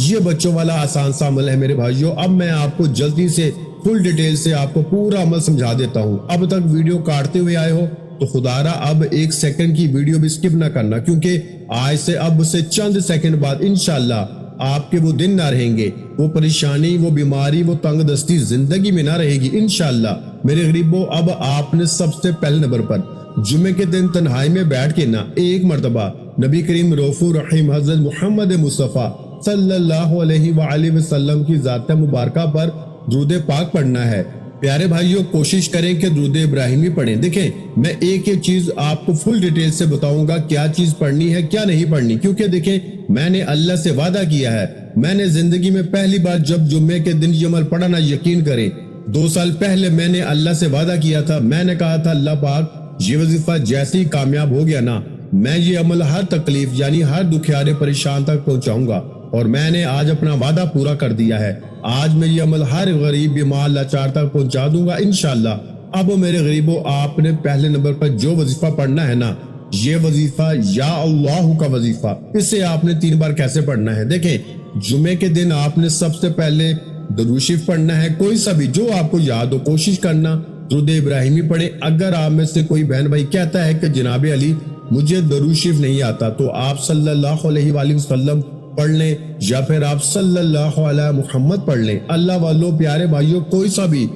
یہ بچوں والا آسان سا عمل ہے میرے بھائیوں. اب میں آپ کو جلدی سے فل ڈیٹیل سے آپ کو پورا عمل سمجھا دیتا ہوں. اب تک ویڈیو کاٹتے ہوئے آئے ہو تو خدا را اب 1 سیکنڈ کی ویڈیو بھی سکپ نہ کرنا، کیونکہ آج سے اب سے چند سیکنڈ بعد انشاءاللہ آپ کے وہ دن نہ رہیں گے، وہ پریشانی، وہ بیماری، وہ تنگ دستی زندگی میں نہ رہے گی انشاءاللہ. میرے غریبوں، اب آپ نے سب سے پہلے نمبر پر جمعے کے دن تنہائی میں بیٹھ کے نا ایک مرتبہ نبی کریم رؤوف رحیم حضرت محمد مصطفیٰ صلی اللہ علیہ وآلہ وسلم کی ذات مبارکہ پر درود پاک پڑھنا ہے. پیارے بھائیوں، کوشش کریں کہ درود ابراہیمی پڑھیں. دیکھیں، میں ایک ایک چیز آپ کو فل ڈیٹیل سے بتاؤں گا کیا چیز پڑھنی ہے کیا نہیں پڑھنی، کیونکہ دیکھیں میں نے اللہ سے وعدہ کیا ہے. میں نے زندگی میں پہلی بار جب جمعے کے دن یہ عمل پڑھا نا، یقین کریں 2 سال پہلے میں نے اللہ سے وعدہ کیا تھا. میں نے کہا تھا اللہ پاک یہ وظیفہ جیسے ہی کامیاب ہو گیا نا، میں یہ عمل ہر تکلیف یعنی ہر دکھیارے پریشان تک پہنچاؤں گا، اور میں نے آج اپنا وعدہ پورا کر دیا ہے. آج میں یہ عمل ہر غریب بیمار لاچار تک پہنچا دوں گا انشاءاللہ. اب میرے غریبوں، آپ نے پہلے نمبر پر جو وظیفہ پڑھنا ہے نا، یہ وظیفہ یا اللہ کا وظیفہ، اسے آپ نے 3 بار کیسے پڑھنا ہے. دیکھیں، جمعے کے دن آپ نے سب سے پہلے درود شریف پڑھنا ہے، کوئی سا بھی جو آپ کو یاد ہو. کوشش کرنا درود ابراہیمی پڑھے. اگر آپ میں سے کوئی بہن بھائی کہتا ہے کہ جناب علی مجھے درود شریف نہیں آتا، تو آپ صلی اللہ علیہ وآلہ وسلم پڑھ لیں، یا پھر آپ صلی اللہ علیہ محمد پڑھ لیں. اللہ والوں، پیارے بھائیوں، کوئی سا بھی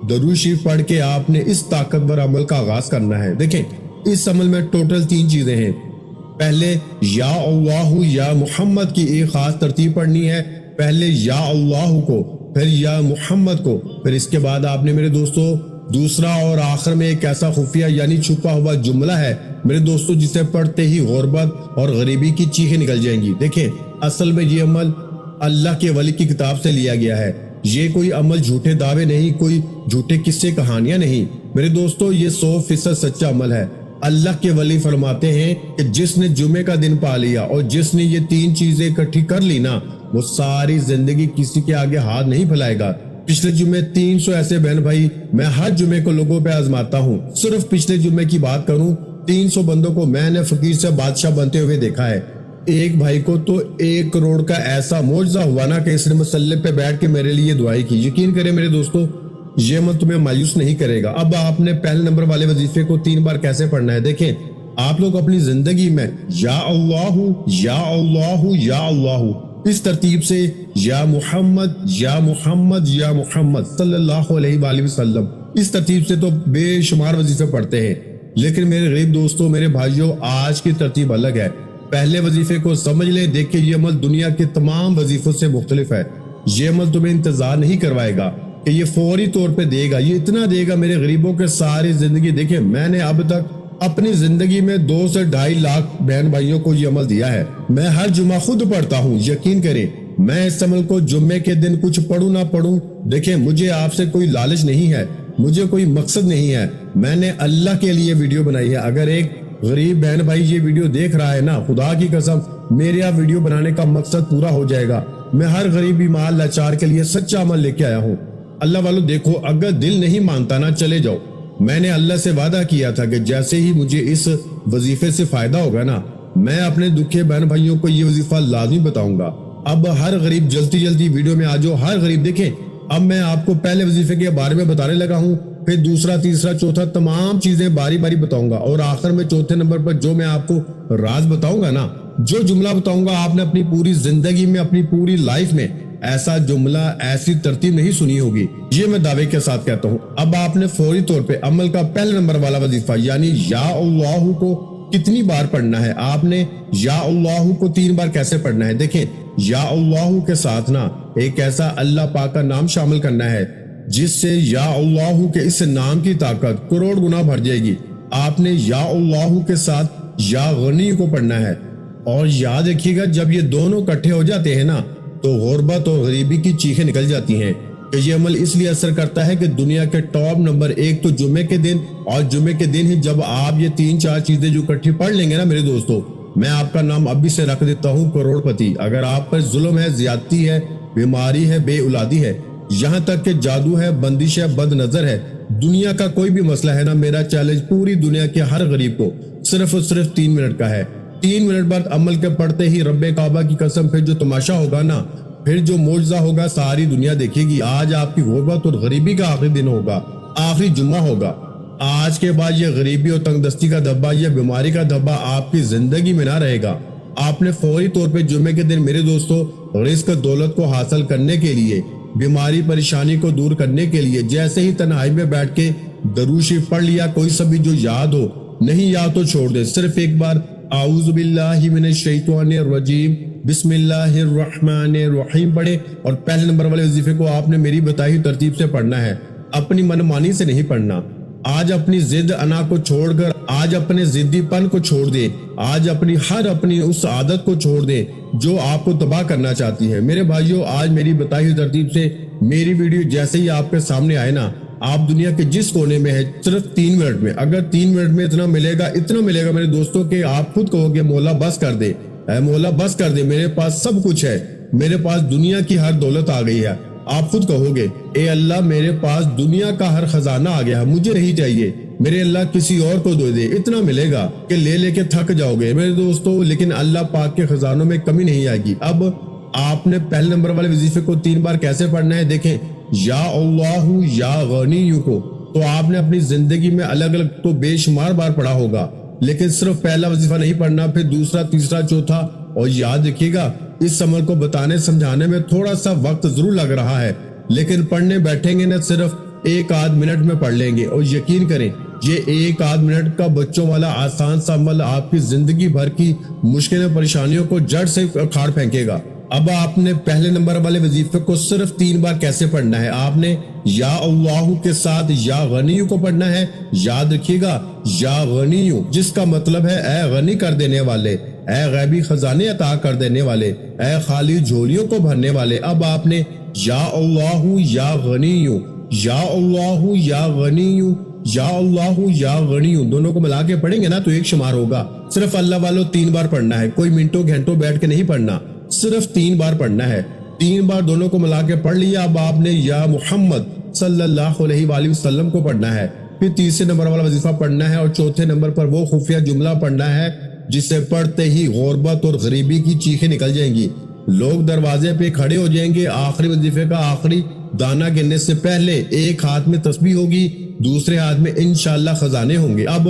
درود شریف پڑھ کے آپ نے اس طاقتور عمل کا آغاز کرنا ہے. دیکھیں، اس عمل میں ٹوٹل 3 چیزیں ہیں. پہلے یا اللہ یا محمد کی ایک خاص ترتیب پڑھنی ہے. پہلے یا اللہ کو، پھر یا محمد کو، پھر اس کے بعد آپ نے میرے دوستوں دوسرا اور آخر میں ایک ایسا خفیہ یعنی چھپا ہوا جملہ ہے میرے دوستوں جسے پڑھتے ہی غربت اور غریبی کی چیخیں نکل جائیں گی. دیکھیں، اصل میں یہ عمل اللہ کے ولی کی کتاب سے لیا گیا ہے. یہ کوئی عمل جھوٹے دعوے نہیں، کوئی جھوٹے قصے کہانیاں نہیں میرے دوستوں، یہ 100% سچا عمل ہے. اللہ کے ولی فرماتے ہیں کہ جس نے جمعے کا دن پا لیا اور جس نے یہ 3 چیزیں اکٹھی کر لی نا، وہ ساری زندگی کسی کے آگے ہاتھ نہیں پھیلائے گا. پچھلے جمعے 300 ایسے بہن بھائی میں ہر جمعے کو لوگوں پہ آزماتا ہوں. صرف پچھلے جمعے کی بات کروں، 300 بندوں کو میں نے فقیر سے بادشاہ بنتے ہوئے دیکھا ہے. ایک بھائی کو تو 1 کروڑ کا ایسا معجزہ ہوا نا کہ اس نے مسلح پہ بیٹھ کے میرے لیے دعائیں کی. یقین کریں میرے دوستوں، یہ عمل تمہیں مایوس نہیں کرے گا. اب آپ نے پہلے نمبر والے وظیفے کو 3 بار کیسے پڑھنا ہے. دیکھیں، آپ لوگ اپنی زندگی میں یا اللہ یا اللہ یا اللہ اس ترتیب سے یا محمد یا محمد یا محمد صلی اللہ علیہ وآلہ وسلم اس ترتیب سے تو بے شمار وظیفے پڑھتے ہیں. لیکن میرے غریب دوستوں، میرے بھائیوں، آج کی ترتیب الگ ہے. پہلے وظیفے کو سمجھ لیں. دیکھیں، یہ عمل دنیا کے تمام وظیفوں سے مختلف ہے. یہ عمل تمہیں انتظار نہیں کروائے گا کہ یہ فوری طور پہ دے گا. یہ اتنا دے گا میرے غریبوں کے ساری زندگی. دیکھیں، میں نے اب تک اپنی زندگی میں 2 سے 2.5 لاکھ بہن بھائیوں کو یہ عمل دیا ہے. میں ہر جمعہ خود پڑھتا ہوں. یقین کریں، میں اس عمل کو جمعے کے دن کچھ پڑھوں نہ پڑھوں، دیکھیں مجھے آپ سے کوئی لالچ نہیں ہے، مجھے کوئی مقصد نہیں ہے. میں نے اللہ کے لیے ویڈیو بنائی ہے. اگر ایک غریب بہن بھائی یہ ویڈیو دیکھ رہا ہے نا، خدا کی قسم میرے یہاں ویڈیو بنانے کا مقصد پورا ہو جائے گا. میں ہر غریب بیمار لاچار کے لیے سچا عمل لے کے آیا ہوں. اللہ والوں دیکھو، اگر دل نہیں مانتا نا، چلے جاؤ. میں نے اللہ سے وعدہ کیا تھا کہ جیسے ہی مجھے اس وظیفے سے فائدہ ہوگا نا، میں اپنے دکھے بہن بھائیوں کو یہ وظیفہ لازمی بتاؤں گا. اب ہر غریب جلدی ویڈیو میں آ جاؤ. ہر غریب دیکھیں، اب میں آپ کو پہلے وظیفے کے بارے میں بتانے لگا ہوں، پھر دوسرا، تیسرا، چوتھا تمام چیزیں باری باری بتاؤں گا، اور آخر میں چوتھے نمبر پر جو میں آپ کو راز بتاؤں گا نا، جو جملہ بتاؤں گا، آپ نے اپنی پوری زندگی میں، اپنی پوری لائف میں ایسا جملہ، ایسی ترتیب نہیں سنی ہوگی. یہ میں دعوے کے ساتھ کہتا ہوں. اب آپ نے فوری طور پہ عمل کا پہلے نمبر والا وظیفہ یعنی یا اللہ کو کتنی بار پڑھنا ہے. آپ نے یا اللہ کو 3 بار کیسے پڑھنا ہے. دیکھیں، یا اللہ کے ساتھ نا ایک ایسا اللہ پاک کا نام شامل کرنا ہے جس سے یا اللہ کے اس نام کی طاقت کروڑ گنا بڑھ جائے گی. آپ نے یا اللہ کے ساتھ یا غنی کو پڑھنا ہے. اور یاد رکھیے گا، جب یہ دونوں اکٹھے ہو جاتے ہیں نا، تو غربت اور غریبی کی چیخیں نکل جاتی ہیں. کہ یہ عمل اس لیے اثر کرتا ہے کہ دنیا کے ٹاپ نمبر 1 تو جمعے کے دن، اور جمعے کے دن ہی جب آپ یہ 3-4 چیزیں جو اکٹھی پڑھ لیں گے نا میرے دوستوں، میں آپ کا نام ابھی سے رکھ دیتا ہوں کروڑ پتی. اگر آپ پر ظلم ہے، زیادتی ہے، بیماری ہے، بے اولادی ہے، یہاں تک کہ جادو ہے، بندش ہے، بد نظر ہے، دنیا کا کوئی بھی مسئلہ ہے نا، میرا چیلنج پوری دنیا کے ہر غریب کو صرف اور صرف 3 منٹ کا ہے. 3 منٹ بعد عمل کے پڑھتے ہی رب کعبہ کی قسم پھر جو تماشا ہوگا نا، پھر جو معجزہ ہوگا ساری دنیا دیکھے گی۔ آج آپ کی غربت اور غریبی کا آخری دن ہوگا، آخری جمعہ ہوگا۔ آج کے بعد یہ غریبی اور تنگ دستی کا دھبا، یہ بیماری کا دھبا آپ کی زندگی میں نہ رہے گا۔ آپ نے فوری طور پہ جمعے کے دن میرے دوستو رزق دولت کو حاصل کرنے کے لیے، بیماری پریشانی کو دور کرنے کے لیے جیسے ہی تنہائی میں بیٹھ کے درود شریف پڑھ لیا، کوئی سا بھی جو یاد ہو، نہیں یاد تو چھوڑ دے، صرف ایک بار اعوذ باللہ من الشیطان الرجیم بسم اللہ الرحمن الرحیم پڑھے، اور پہلے نمبر والے وظیفے کو آپ نے میری بتائی ہوئی ترتیب سے پڑھنا ہے، اپنی منمانی سے نہیں پڑھنا۔ آج اپنی ضد انا کو چھوڑ کر، آج اپنے ضدی پن کو چھوڑ دے، آج اپنی اس عادت کو چھوڑ دے جو آپ کو تباہ کرنا چاہتی ہے۔ میرے بھائیوں، آج میری بتائی ہوئی ترتیب سے میری ویڈیو جیسے ہی آپ کے سامنے آئے نا، آپ دنیا کے جس کونے میں ہے، صرف 3 منٹ میں، اگر 3 منٹ میں اتنا ملے گا میرے دوستوں کہ آپ خود کہو گے مولا بس کر دے، اے مولا بس کر دے، میرے پاس سب کچھ ہے، میرے پاس دنیا کی ہر دولت آ گئی ہے۔ آپ خود کہو گے اے اللہ میرے پاس دنیا کا ہر خزانہ آ گیا ہے، مجھے نہیں چاہیے، میرے اللہ کسی اور کو دے دے، اتنا ملے گا کہ لے لے کے تھک جاؤ گے میرے دوستو۔ لیکن اللہ پاک کے خزانوں میں کمی نہیں آئے گی۔ اب آپ نے پہلے نمبر والے وظیفے کو 3 بار کیسے پڑھنا ہے دیکھیں، یا اللہ یا غنی کو تو آپ نے اپنی زندگی میں الگ الگ تو بے شمار بار پڑھا ہوگا، لیکن صرف پہلا وظیفہ نہیں پڑھنا، پھر دوسرا، تیسرا، چوتھا، اور یاد رکھیے گا اس عمل کو بتانے سمجھانے میں تھوڑا سا وقت ضرور لگ رہا ہے، لیکن پڑھنے بیٹھیں گے نہ صرف 1 منٹ میں پڑھ لیں گے، اور یقین کریں یہ 1 منٹ کا بچوں والا آسان سا عمل آپ کی زندگی بھر کی مشکلیں پریشانیوں کو جڑ سے اکھاڑ پھینکے گا۔ اب آپ نے پہلے نمبر والے وظیفے کو صرف 3 بار کیسے پڑھنا ہے، آپ نے یا اللہ کے ساتھ یا غنیو کو پڑھنا ہے۔ یاد رکھیے گا یا غنیو جس کا مطلب ہے اے غنی کر دینے والے، اے غیبی خزانے عطا کر دینے والے، اے خالی جھولیوں کو بھرنے والے۔ اب آپ نے یا اللہ یا غنیو، یا اللہ یا غنیو، یا اللہ یا غنیو دونوں کو ملا کے پڑھیں گے نا تو 1 شمار ہوگا۔ صرف اللہ والوں 3 بار پڑھنا ہے، کوئی منٹوں گھنٹوں بیٹھ کے نہیں پڑھنا، صرف 3 بار پڑھنا ہے۔ 3 بار دونوں کو ملا کے پڑھ لیا، اب آپ نے یا محمد صلی اللہ علیہ وآلہ وسلم کو پڑھنا ہے، پھر تیسرے نمبر والا وظیفہ پڑھنا ہے، اور چوتھے نمبر پر وہ خفیہ جملہ پڑھنا ہے جسے پڑھتے ہی غربت اور غریبی کی چیخیں نکل جائیں گی، لوگ دروازے پہ کھڑے ہو جائیں گے۔ آخری وظیفے کا آخری دانہ گننے سے پہلے ایک ہاتھ میں تسبیح ہوگی، دوسرے ہاتھ میں انشاءاللہ خزانے ہوں گے۔ اب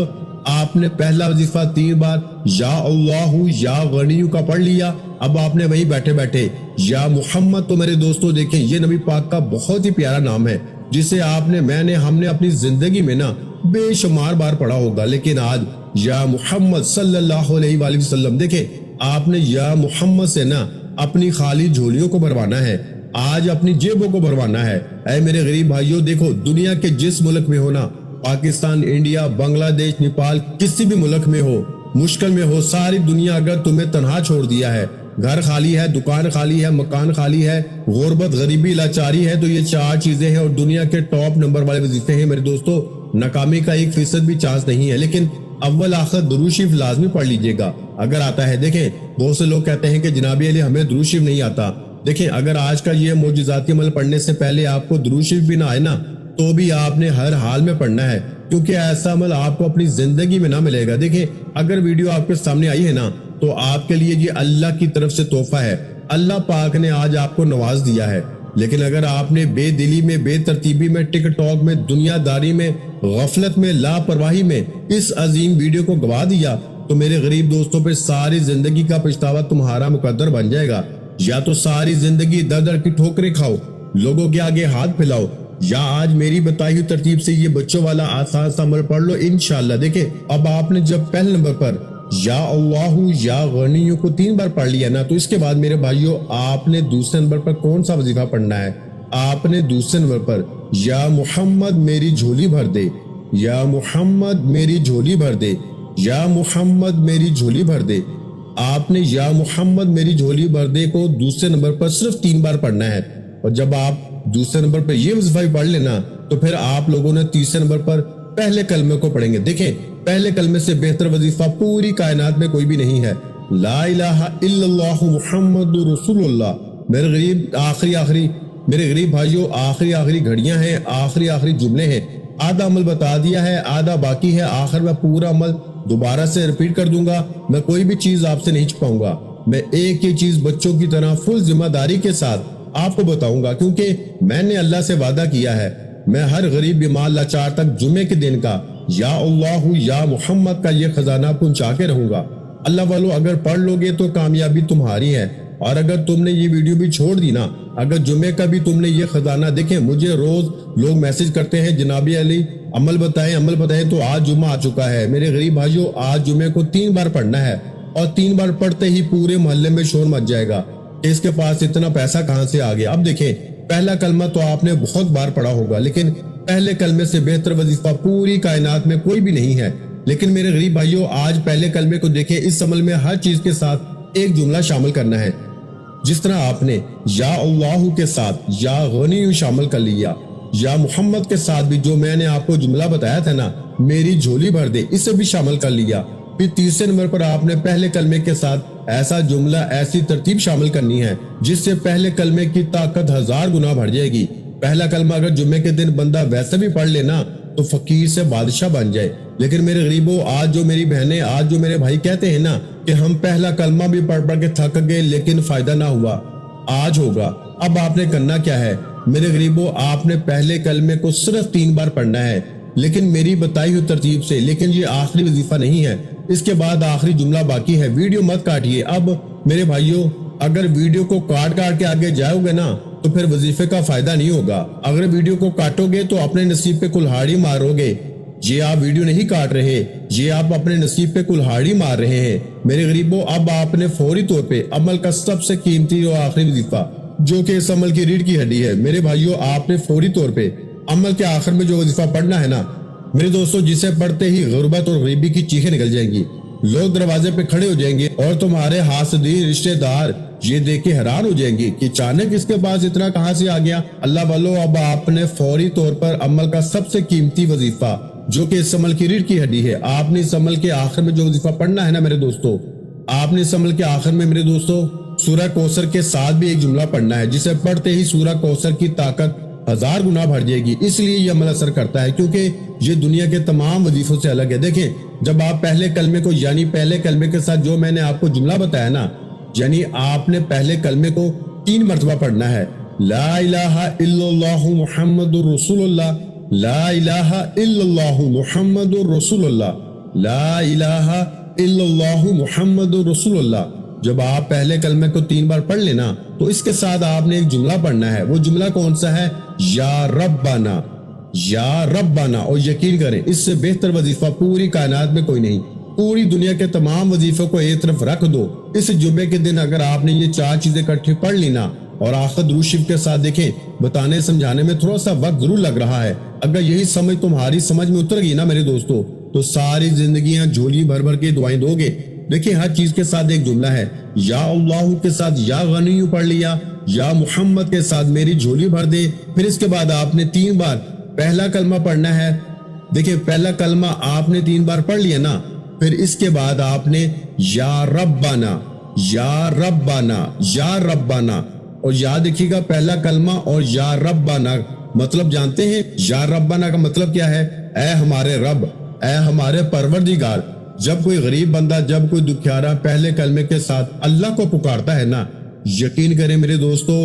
آپ نے پہلا وظیفہ 3 بار یا اللہ یا غنیو کا پڑھ لیا، اب آپ نے وہی بیٹھے بیٹھے یا محمد، تو میرے دوستو دیکھیں یہ نبی پاک کا بہت ہی پیارا نام ہے جسے ہم نے اپنی زندگی میں نا بے شمار بار پڑھا ہوگا، لیکن آج یا محمد صلی اللہ علیہ وآلہ وسلم، دیکھیں آپ نے یا محمد سے نا اپنی خالی جھولیوں کو بھروانا ہے، آج اپنی جیبوں کو بھروانا ہے۔ اے میرے غریب بھائیوں، دیکھو دنیا کے جس ملک میں ہونا، پاکستان، انڈیا، بنگلہ دیش، نیپال، کسی بھی ملک میں ہو، مشکل میں ہو، ساری دنیا اگر تمہیں تنہا چھوڑ دیا ہے، گھر خالی ہے، دکان خالی ہے، مکان خالی ہے، غربت، غریبی، لاچاری ہے، تو یہ 4 چیزیں ہیں اور دنیا کے ٹاپ نمبر والے وظیفے ہیں میرے دوستو۔ ناکامی کا 1% بھی چانس نہیں ہے، لیکن اول آخر درود شریف لازمی پڑھ لیجئے گا اگر آتا ہے۔ دیکھیں بہت سے لوگ کہتے ہیں کہ جناب علی ہمیں درود شریف نہیں آتا، دیکھیں اگر آج کا یہ معجزاتی عمل پڑھنے سے پہلے آپ کو درود شریف بھی نہ آئے نا تو بھی آپ نے ہر حال میں پڑھنا ہے، کیونکہ ایسا عمل آپ کو اپنی زندگی میں نہ ملے گا۔ دیکھیں اگر ویڈیو آپ کے سامنے آئی ہے نا تو آپ کے لیے یہ اللہ کی طرف سے تحفہ ہے، اللہ پاک نے آج آپ کو نواز دیا ہے، لیکن اگر آپ نے بے دلی میں، بے ترتیبی میں، ٹک ٹاک میں، دنیا داری میں، غفلت میں، لاپرواہی میں اس عظیم ویڈیو کو گوا دیا تو میرے غریب دوستوں پہ ساری زندگی کا پچھتاوا تمہارا مقدر بن جائے گا۔ یا تو ساری زندگی در در کی ٹھوکریں کھاؤ، لوگوں کے آگے ہاتھ پھیلاؤ، یا آج میری بتائی ہوئی ترتیب سے یہ بچوں والا آسان سا عمل پڑھ لو انشاءاللہ۔ دیکھیں اب آپ نے جب پہلے نمبر پر یا اللہ یا غنیوں کو 3 بار پڑھ لیا نا تو اس کے بعد میرے بھائیوں آپ نے دوسرے نمبر پر کون سا وظیفہ پڑھنا ہے؟ آپ نے دوسرے نمبر پر یا محمد میری جھولی بھر دے، یا محمد میری جھولی بھر دے، یا محمد میری جھولی بھر دے۔ آپ نے یا محمد میری جھولی بھر دے کو دوسرے نمبر پر صرف 3 بار پڑھنا ہے، اور جب آپ دوسرے نمبر پر یہ وظیفہ پڑھ لینا تو پھر آپ لوگوں نے تیسرے نمبر پر پہلے کلمے کو پڑھیں گے۔ دیکھیں پہلے کلمے سے بہتر وظیفہ پوری کائنات میں کوئی بھی نہیں ہے، لا الہ الا اللہ محمد رسول اللہ۔ میرے غریب بھائیوں آخری گھڑیاں ہیں، آخری جملے ہیں، آدھا عمل بتا دیا ہے، آدھا باقی ہے، آخر میں پورا عمل دوبارہ سے ریپیٹ کر دوں گا، میں کوئی بھی چیز آپ سے نہیں چھپاؤں گا۔ میں ایک ایک چیز بچوں کی طرح فل ذمہ داری کے ساتھ آپ کو بتاؤں گا، کیونکہ میں نے اللہ سے وعدہ کیا ہے میں ہر غریب بیمار لاچار تک جمعے کے دن کا یا اللہ یا محمد کا یہ خزانہ پہنچا کے رہوں گا۔ اللہ والو اگر پڑھ لو گے تو کامیابی تمہاری ہے، اور اگر تم نے یہ ویڈیو بھی چھوڑ دی نا، اگر جمعے کا بھی تم نے یہ خزانہ دیکھیں، مجھے روز لوگ میسج کرتے ہیں جناب علی عمل بتائیں، تو آج جمعہ آ چکا ہے۔ میرے غریب بھائیوں، آج جمعے کو 3 بار پڑھنا ہے، اور 3 بار پڑھتے ہی پورے محلے میں شور مچ جائے گا کہ اس کے پاس اتنا پیسہ کہاں سے آ گیا۔ اب دیکھیں، پہلا کلمہ تو آپ نے بہت بار پڑھا ہوگا، لیکن پہلے کلمے سے بہتر وظیفہ پوری کائنات میں کوئی بھی نہیں ہے۔ لیکن میرے غریب بھائیوں، آج پہلے کلمے کو دیکھیں، اس عمل میں ہر چیز کے ساتھ ایک جملہ شامل کرنا ہے۔ جس طرح آپ نے یا اللہ کے ساتھ یا غنی شامل کر لیا، یا محمد کے ساتھ بھی جو میں نے آپ کو جملہ بتایا تھا نا، میری جھولی بھر دے، اسے بھی شامل کر لیا۔ پھر تیسرے نمبر پر آپ نے پہلے کلمے کے ساتھ ایسا جملہ، ایسی ترتیب شامل کرنی ہے جس سے پہلے کلمے کی طاقت 1000 گنا بڑھ جائے گی۔ پہلا کلمہ اگر جمعے کے دن بندہ ویسے بھی پڑھ لینا تو فقیر سے بادشاہ بن جائے۔ لیکن میرے غریبوں، آج جو میری بہنیں، آج جو میرے بھائی کہتے ہیں نا کہ ہم پہلا کلمہ بھی پڑھ کے تھک گئے لیکن فائدہ نہ ہوا، آج ہوگا۔ اب آپ نے کرنا کیا ہے میرے غریبوں؟ آپ نے پہلے کلمے کو صرف 3 بار پڑھنا ہے، لیکن میری بتائی ہوئی ترتیب سے۔ لیکن یہ آخری وظیفہ نہیں ہے، اس کے بعد آخری جملہ باقی ہے۔ ویڈیو مت کاٹیے۔ اب میرے بھائیوں، اگر ویڈیو کو کاٹ کے آگے جاؤ گے نا تو پھر وظیفے کا فائدہ نہیں ہوگا۔ اگر ویڈیو کو کاٹو گے تو اپنے نصیب پہ کلہاڑی مارو گے۔ یہ آپ ویڈیو نہیں کاٹ رہے، یہ آپ اپنے نصیب پہ کلہاڑی مار رہے ہیں۔ میرے غریبوں، اب آپ نے فوری طور پہ عمل کا سب سے قیمتی اور آخری وظیفہ، جو کہ اس عمل کی ریڑھ کی ہڈی ہے، میرے بھائیوں، آپ نے فوری طور پہ عمل کے آخر میں جو وظیفہ پڑھنا ہے نا میرے دوستوں، جسے پڑھتے ہی غربت اور غریبی کی چیخیں نکل جائیں گی، لوگ دروازے پہ کھڑے ہو جائیں گے، اور تمہارے حاسدین رشتہ دار یہ دیکھ کے حیران ہو جائیں گے کہ اچانک اس کے پاس اتنا کہاں سے آ گیا۔ اللہ والو، اب آپ نے فوری طور پر عمل کا سب سے قیمتی وظیفہ، جو کہ اس عمل کی ریڑھ کی ہڈی ہے، آپ نے اس عمل کے آخر میں جو وظیفہ پڑھنا ہے نا میرے دوستو، آپ نے اس عمل کے آخر میں میرے دوستو سورہ کوثر کے ساتھ بھی ایک جملہ پڑھنا ہے، جسے پڑھتے ہی سورہ کوثر کی طاقت 1000 گنا بڑھ جائے گی۔ اس لیے یہ عمل اثر کرتا ہے کیونکہ یہ دنیا کے تمام وظیفوں سے الگ ہے۔ دیکھیں، جب آپ پہلے کلمے کو، یعنی پہلے کلمے کے ساتھ جو میں نے آپ کو جملہ بتایا نا، یعنی آپ نے پہلے کلمے کو 3 مرتبہ پڑھنا ہے، لا الہ الا اللہ محمد رسول اللہ، لا الہ الا اللہ محمد رسول اللہ، لا الہ الا اللہ محمد رسول اللہ۔ جب آپ پہلے کلمے کو 3 بار پڑھ لینا تو اس کے ساتھ آپ نے ایک جملہ پڑھنا ہے۔ وہ جملہ کون سا ہے؟ یا ربنا، یا ربنا۔ اور یقین کریں، اس سے بہتر وظیفہ پوری کائنات میں کوئی نہیں۔ پوری دنیا کے تمام وظیفوں کو ایک طرف رکھ دو، اس جمعے کے دن اگر آپ نے یہ 4 چیزیں اکٹھی پڑھ لینا اور آخر درود شریف کے ساتھ، دیکھیں بتانے سمجھانے میں تھوڑا سا وقت ضرور لگ رہا ہے، اگر یہی سمجھ تمہاری سمجھ میں اتر گئی نا میرے دوستو، تو ساری زندگیاں جھولی بھر بھر کے دعائیں دو گے۔ دیکھیں، ہر چیز کے ساتھ ایک جملہ ہے، یا اللہ کے ساتھ یا غنی پڑھ لیا، یا محمد کے ساتھ میری جھولی بھر دے۔ پھر اس کے بعد آپ نے 3 بار پہلا کلمہ پڑھنا ہے۔ دیکھیں، پہلا کلمہ آپ نے 3 بار پڑھ لیا نا، پھر اس کے بعد آپ نے یا ربنا، یا ربنا، یا ربنا۔ اور یاد رکھیے گا، پہلا کلمہ اور یا ربنا مطلب جانتے ہیں؟ یا ربنا کا مطلب کیا ہے؟ اے ہمارے رب، اے ہمارے پروردگار۔ جب کوئی غریب بندہ، جب کوئی دکھیارا پہلے کلمے کے ساتھ اللہ کو پکارتا ہے نا، یقین کریں میرے دوستو،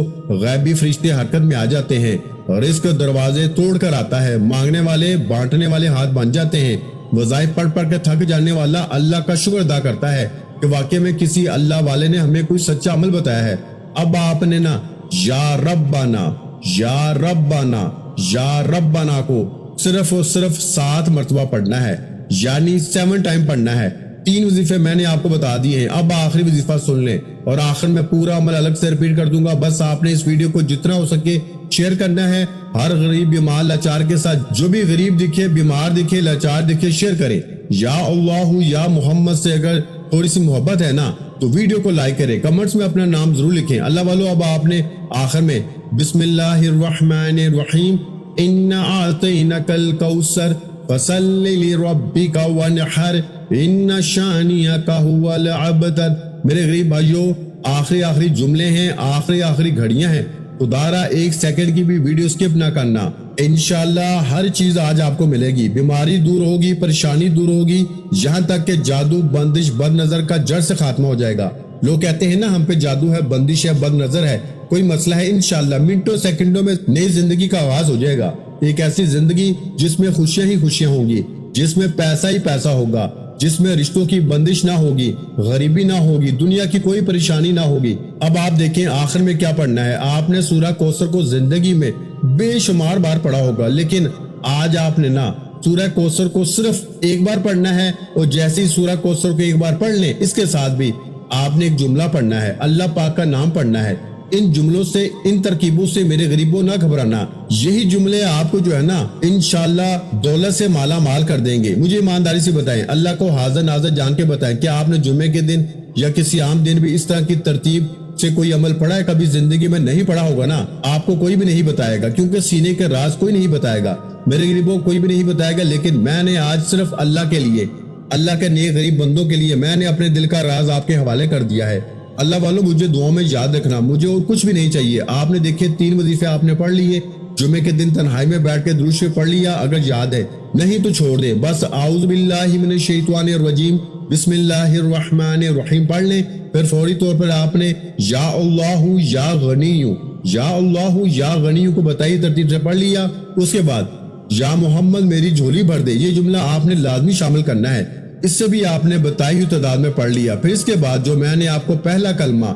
غیبی فرشتے حرکت میں آ جاتے ہیں، رزق دروازے توڑ کر آتا ہے، مانگنے والے بانٹنے والے ہاتھ بن جاتے ہیں، وظائف پڑھ کے تھک جانے والا اللہ کا شکر ادا کرتا ہے کہ واقعی میں کسی اللہ والے نے ہمیں کوئی سچا عمل بتایا ہے۔ اب آپ نے نا یا ربنا، یا ربنا، یا ربنا کو صرف اور صرف 7 مرتبہ پڑھنا ہے، یعنی 7 ٹائم پڑھنا ہے۔ 3 وظیفے میں نے آپ کو بتا دیے ہیں، اب آخری وظیفہ سن لیں، اور آخر میں پورا عمل الگ سے ریپیٹ کر دوں گا۔ بس آپ نے اس ویڈیو کو جتنا ہو سکے شیئر کرنا ہے، ہر غریب بیمار لاچار کے ساتھ، جو بھی غریب دکھے، بیمار دکھے، لاچار دکھے، شیئر کریں۔ یا اللہ یا محمد سے اگر تھوڑی سی محبت ہے نا تو ویڈیو کو لائک کریں، کمنٹس میں اپنا نام ضرور لکھیں۔ اللہ والو، اب آپ نے آخر میں بسم اللہ الرحمن الرحیم، انا اعطینک الکوثر فصل لربک وانحر ان شانئک هو الابتر۔ میرے غریب بھائیوں، آخری جملے ہیں، آخری گھڑیاں ہیں، خدارا 1 سیکنڈ کی بھی ویڈیو سکپ نہ کرنا۔ انشاءاللہ ہر چیز آج آپ کو ملے گی، بیماری دور ہوگی، پریشانی دور ہوگی، یہاں تک کہ جادو، بندش، بد نظر کا جڑ سے خاتمہ ہو جائے گا۔ لوگ کہتے ہیں نا ہم پہ جادو ہے، بندش ہے، بد نظر ہے، کوئی مسئلہ ہے، انشاءاللہ منٹوں سیکنڈوں میں نئی زندگی کا آغاز ہو جائے گا۔ ایک ایسی زندگی جس میں خوشیاں ہی خوشیاں ہوں گی، جس میں پیسہ ہی پیسہ ہوگا، جس میں رشتوں کی بندش نہ ہوگی، غریبی نہ ہوگی، دنیا کی کوئی پریشانی نہ ہوگی۔ اب آپ دیکھیں آخر میں کیا پڑھنا ہے۔ آپ نے سورہ کوثر کو زندگی میں بے شمار بار پڑھا ہوگا، لیکن آج آپ نے نہ سورہ کوثر کو صرف ایک بار پڑھنا ہے، اور جیسے ہی سورہ کوثر کو ایک بار پڑھ لیں، اس کے ساتھ بھی آپ نے ایک جملہ پڑھنا ہے، اللہ پاک کا نام پڑھنا ہے۔ ان جملوں سے، ان ترکیبوں سے میرے غریبوں نہ گھبرانا، یہی جملے آپ کو جو ہے نا انشاءاللہ دولت سے مالا مال کر دیں گے۔ مجھے ایمانداری سے بتائیں، اللہ کو حاضر ناظر جان کے بتائیں، کیا آپ نے جمعے کے دن یا کسی عام دن بھی اس طرح کی ترتیب سے کوئی عمل پڑھا ہے؟ کبھی زندگی میں نہیں پڑھا ہوگا نا، آپ کو کوئی بھی نہیں بتائے گا، کیونکہ سینے کے راز کوئی نہیں بتائے گا، میرے غریبوں کوئی بھی نہیں بتائے گا۔ لیکن میں نے آج صرف اللہ کے لیے، اللہ کے نیک غریب بندوں کے لیے میں نے اپنے دل کا راز آپ کے حوالے کر دیا ہے۔ اللہ والوں مجھے دعاؤں میں یاد رکھنا، مجھے اور کچھ بھی نہیں چاہیے۔ آپ نے دیکھے 3 وظیفے آپ نے پڑھ لیے، جمعے کے دن تنہائی میں بیٹھ کے درود شریف پڑھ لیا اگر یاد ہے، نہیں تو چھوڑ دیں، بس اعوذ باللہ من الشیطان الرجیم بسم اللہ الرحمن الرحیم پڑھ لیں۔ پھر فوری طور پر آپ نے یا اللہ یا غنی، یا اللہ یا غنی کو بتائی ترتیب سے پڑھ لیا۔ اس کے بعد یا محمد میری جھولی بھر دے، یہ جملہ آپ نے لازمی شامل کرنا ہے، اس سے بھی آپ نے بتائی ہوئی تعداد میں پڑھ لیا۔ پھر اس کے بعد جو میں نے آپ کو پہلا کلمہ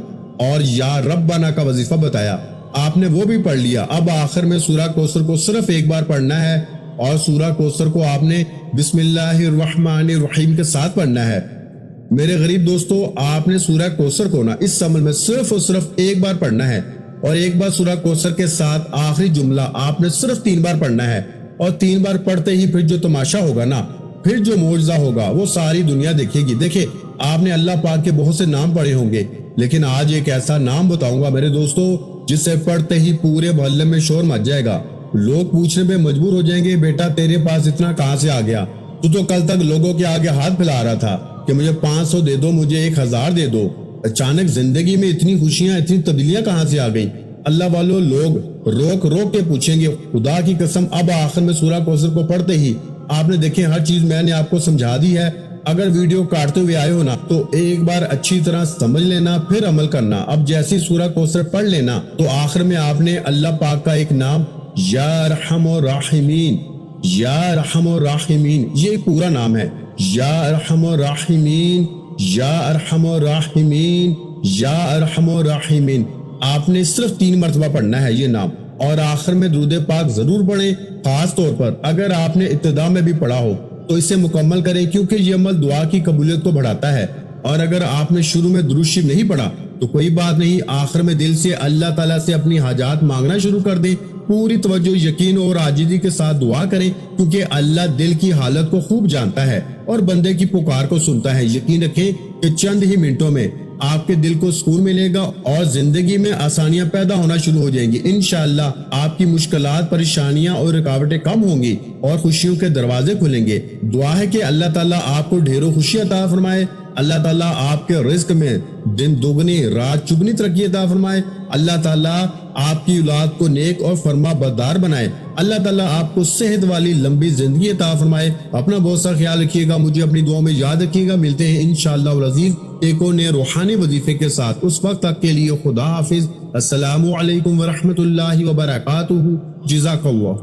اور یا ربنا کا وظیفہ بتایا، آپ نے وہ بھی پڑھ لیا۔ اب آخر میں سورہ کوثر کو صرف ایک بار پڑھنا ہے، اور سورہ کوثر کو آپ نے بسم اللہ الرحمن الرحیم کے ساتھ پڑھنا ہے۔ میرے غریب دوستو، آپ نے سورہ کوثر کو نا اس عمل میں صرف اور صرف ایک بار پڑھنا ہے، اور ایک بار سورہ کوثر کے ساتھ آخری جملہ آپ نے صرف 3 بار پڑھنا ہے، اور 3 بار پڑھتے ہی پھر جو تماشا ہوگا نا، پھر جو معجزہ ہوگا وہ ساری دنیا دیکھے گی۔ دیکھیں آپ نے اللہ پاک کے بہت سے نام پڑھے ہوں گے، لیکن آج ایک ایسا نام بتاؤں گا میرے دوستو جس سے پڑھتے ہی پورے محلے میں شور مچ جائے گا، لوگ پوچھنے پہ مجبور ہو جائیں گے بیٹا تیرے پاس اتنا کہاں سے آ گیا؟ تو کل تک لوگوں کے آگے ہاتھ پھیلا رہا تھا کہ مجھے 500 دے دو، مجھے 1000 دے دو، اچانک زندگی میں اتنی خوشیاں، اتنی تبدیلیاں کہاں سے آ گئیں؟ اللہ والوں لوگ روک روک کے پوچھیں گے۔ خدا کی قسم اب آخر میں سورہ کوثر کو پڑھتے ہی آپ نے دیکھیں ہر چیز میں نے آپ کو سمجھا دی ہے۔ اگر ویڈیو کاٹتے ہوئے آئے ہو نا تو ایک بار اچھی طرح سمجھ لینا پھر عمل کرنا۔ اب جیسی سورہ کوثر پڑھ لینا تو آخر میں آپ نے اللہ پاک کا ایک نام یا ارحم الراحمین، یا ارحم الراحمین، یہ پورا نام ہے، یا ارحم الراحمین، یا ارحم الراحمین، یا ارحم الراحمین۔ آپ نے صرف 3 مرتبہ پڑھنا ہے یہ نام، اور آخر میں درود پاک ضرور پڑھیں۔ خاص طور پر اگر آپ نے ابتدا میں بھی پڑھا ہو تو اسے مکمل کریں، کیونکہ یہ عمل دعا کی قبولیت کو بڑھاتا ہے۔ اور اگر آپ نے شروع میں درود شریف نہیں پڑھا تو کوئی بات نہیں، آخر میں دل سے اللہ تعالیٰ سے اپنی حاجات مانگنا شروع کر دیں، پوری توجہ، یقین اور عاجزی کے ساتھ دعا کریں، کیونکہ اللہ دل کی حالت کو خوب جانتا ہے اور بندے کی پکار کو سنتا ہے۔ یقین رکھیں کہ چند ہی منٹوں میں آپ کے دل کو سکون ملے گا اور زندگی میں آسانیاں پیدا ہونا شروع ہو جائیں گی۔ انشاءاللہ آپ کی مشکلات، پریشانیاں اور رکاوٹیں کم ہوں گی اور خوشیوں کے دروازے کھلیں گے۔ دعا ہے کہ اللہ تعالیٰ آپ کو ڈھیروں خوشی عطا فرمائے، اللہ تعالیٰ آپ کے رزق میں دن دگنی رات چگنی ترقی عطا فرمائے، اللہ تعالیٰ آپ کی اولاد کو نیک اور فرما بردار بنائے، اللہ تعالیٰ آپ کو صحت والی لمبی زندگی عطا فرمائے۔ اپنا بہت سا خیال رکھیے گا، مجھے اپنی دعاؤں میں یاد رکھیے گا۔ ملتے ہیں انشاءاللہ العزیز ایک اور نئے روحانی وظیفے کے ساتھ، اس وقت تک کے لیے خدا حافظ، السلام علیکم ورحمۃ اللہ وبرکاتہ، جزاک اللہ۔